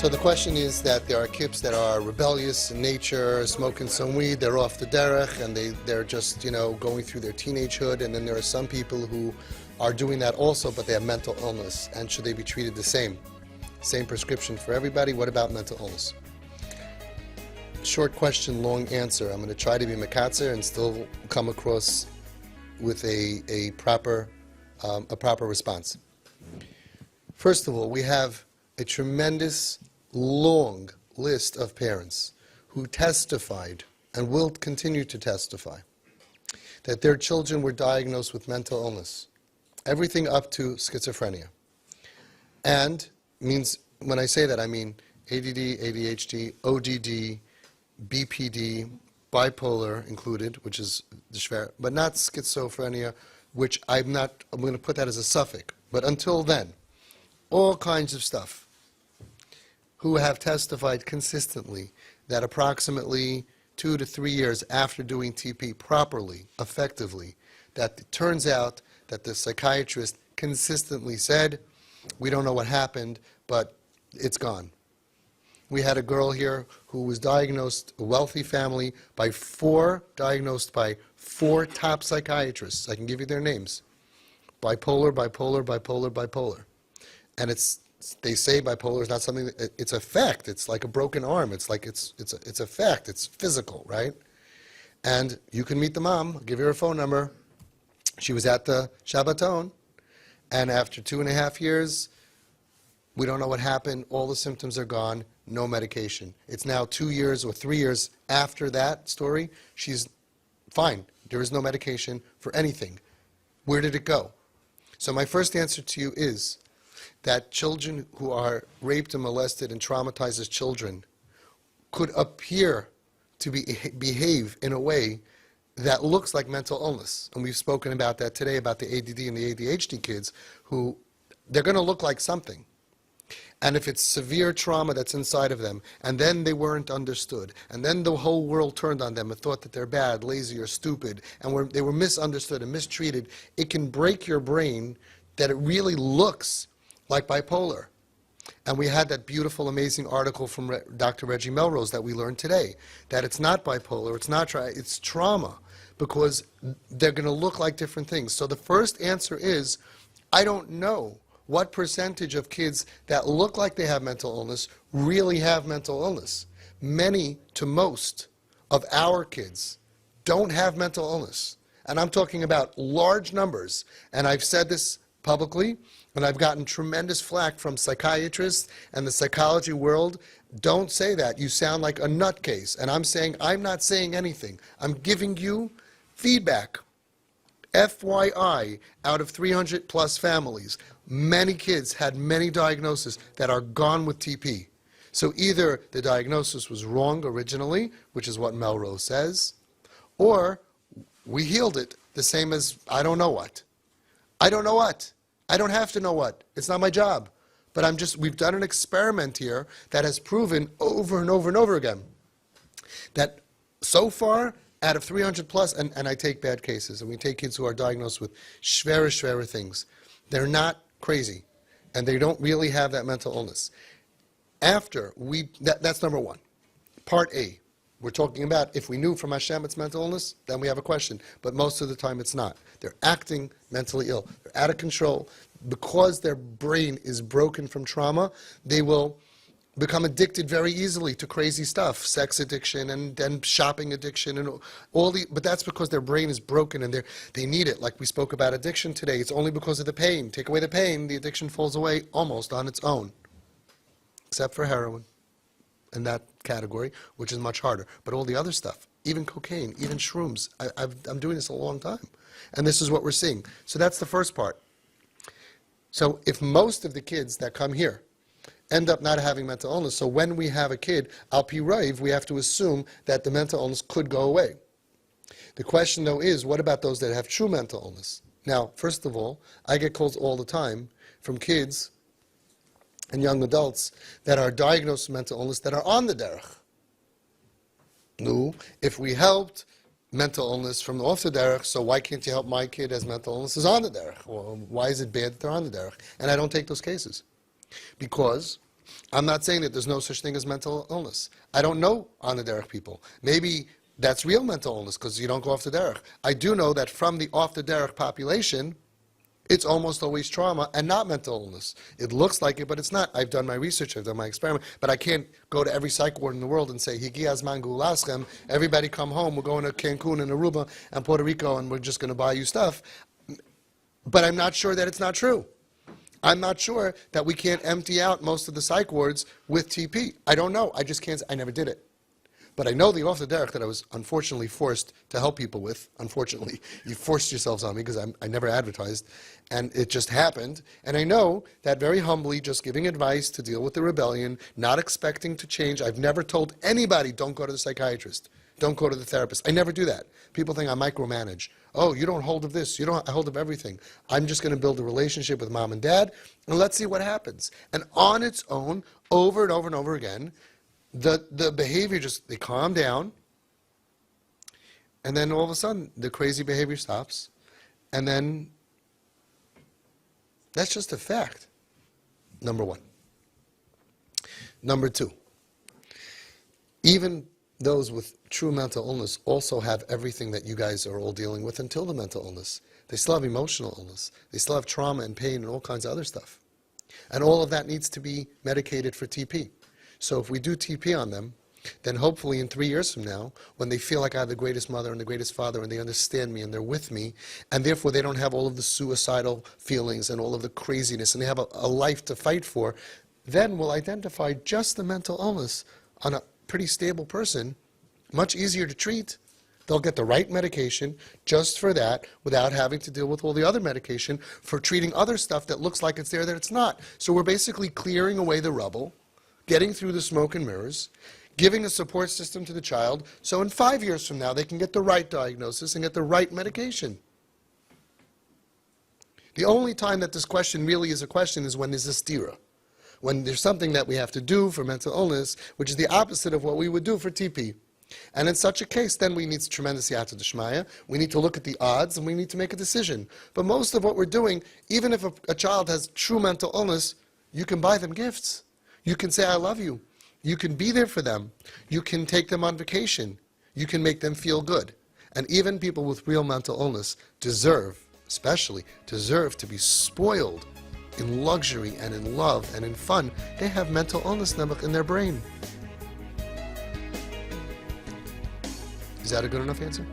So the question is that there are kids that are rebellious in nature, smoking some weed, they're off the derech, and they're just, going through their teenagehood, and then there are some people who are doing that also, but they have mental illness, and should they be treated the same? Same prescription for everybody. What about mental illness? Short question, long answer. I'm going to try to be makatzer and still come across with a proper response. First of all, we have a tremendous, long list of parents who testified and will continue to testify that their children were diagnosed with mental illness, everything up to schizophrenia. And means, when I say that, I mean ADD, ADHD, ODD, BPD, bipolar included, which is the schwer, but not schizophrenia, which I'm going to put that as a suffix. But until then, all kinds of stuff, who have testified consistently that approximately 2 to 3 years after doing TP properly, effectively, that it turns out that the psychiatrist consistently said, we don't know what happened, but it's gone. We had a girl here who was diagnosed, a wealthy family, diagnosed by 4 top psychiatrists. I can give you their names. Bipolar, bipolar, bipolar, bipolar. And they say bipolar is not something, it's a fact. It's like a broken arm. It's a fact. It's physical, right? And you can meet the mom. I'll give you her phone number. She was at the Shabbaton, and after 2.5 years, we don't know what happened. All the symptoms are gone. No medication. It's now 2 years or 3 years after that story. She's fine. There is no medication for anything. Where did it go? So my first answer to you is that children who are raped and molested and traumatized as children could appear to behave in a way that looks like mental illness. And we've spoken about that today, about the ADD and the ADHD kids, who they're going to look like something. And if it's severe trauma that's inside of them, and then they weren't understood, and then the whole world turned on them and thought that they're bad, lazy, or stupid, and they were misunderstood and mistreated, it can break your brain that it really looks like bipolar. And we had that beautiful, amazing article from Dr. Reggie Melrose that we learned today, that it's not bipolar, it's trauma, because they're going to look like different things. So the first answer is, I don't know what percentage of kids that look like they have mental illness really have mental illness. Many to most of our kids don't have mental illness. And I'm talking about large numbers. And I've said this publicly, and I've gotten tremendous flack from psychiatrists and the psychology world. Don't say that. You sound like a nutcase. And I'm saying, I'm not saying anything. I'm giving you feedback. FYI, out of 300 plus families, many kids had many diagnoses that are gone with TP. So either the diagnosis was wrong originally, which is what Melrose says, or we healed it the same as I don't know what. I don't know what. I don't have to know what. It's not my job. But we've done an experiment here that has proven over and over and over again that so far, out of 300 plus, and I take bad cases, and we take kids who are diagnosed with schwere things. They're not crazy, and they don't really have that mental illness. That's number one. Part A, we're talking about if we knew from Hashem it's mental illness, then we have a question. But most of the time it's not. They're acting mentally ill. They're out of control. Because their brain is broken from trauma, they will become addicted very easily to crazy stuff, sex addiction and shopping addiction and but that's because their brain is broken and they need it. Like we spoke about addiction today, it's only because of the pain. Take away the pain, the addiction falls away almost on its own, except for heroin in that category, which is much harder. But all the other stuff, even cocaine, even shrooms, I'm doing this a long time, and this is what we're seeing. So that's the first part. So if most of the kids that come here end up not having mental illness, so when we have a kid, al pi raiv, we have to assume that the mental illness could go away. The question, though, is, what about those that have true mental illness? Now, first of all, I get calls all the time from kids and young adults that are diagnosed with mental illness that are on the derech. No, if we helped mental illness from off the derech, so why can't you help my kid as mental illness is on the derech? Well, why is it bad that they're on the derech? And I don't take those cases. Because I'm not saying that there's no such thing as mental illness. I don't know on the derech people. Maybe that's real mental illness because you don't go off the derech. I do know that from the off the derech population, it's almost always trauma and not mental illness. It looks like it, but it's not. I've done my research, I've done my experiment, but I can't go to every psych ward in the world and say, Higi azman gulaschem, everybody come home, we're going to Cancun and Aruba and Puerto Rico and we're just going to buy you stuff. But I'm not sure that it's not true. I'm not sure that we can't empty out most of the psych wards with TP. I don't know. I just can't. I never did it. But I know the off the derech that I was unfortunately forced to help people with. Unfortunately, you forced yourselves on me because I never advertised, and it just happened. And I know that very humbly, just giving advice to deal with the rebellion, not expecting to change. I've never told anybody, don't go to the psychiatrist, don't go to the therapist. I never do that. People think I micromanage. Oh, you don't hold of this, you don't hold of everything. I'm just going to build a relationship with mom and dad, and let's see what happens. And on its own, over and over and over again, the behavior just, they calm down, and then all of a sudden, the crazy behavior stops, and then that's just a fact, number one. Number two, even those with true mental illness also have everything that you guys are all dealing with until the mental illness. They still have emotional illness. They still have trauma and pain and all kinds of other stuff. And all of that needs to be medicated for TP. So if we do TP on them, then hopefully in 3 years from now, when they feel like I have the greatest mother and the greatest father and they understand me and they're with me, and therefore they don't have all of the suicidal feelings and all of the craziness and they have a life to fight for, then we'll identify just the mental illness on a pretty stable person, much easier to treat. They'll get the right medication just for that without having to deal with all the other medication for treating other stuff that looks like it's there that it's not. So we're basically clearing away the rubble, getting through the smoke and mirrors, giving a support system to the child, so in 5 years from now they can get the right diagnosis and get the right medication. The only time that this question really is a question is when there's a stira. When there's something that we have to do for mental illness, which is the opposite of what we would do for TP. And in such a case, then we need tremendous yata d'shmaya. We need to look at the odds and we need to make a decision. But most of what we're doing, even if a child has true mental illness, you can buy them gifts. You can say, I love you. You can be there for them. You can take them on vacation. You can make them feel good. And even people with real mental illness especially deserve to be spoiled in luxury and in love and in fun. They have mental illness in their brain. Is that a good enough answer?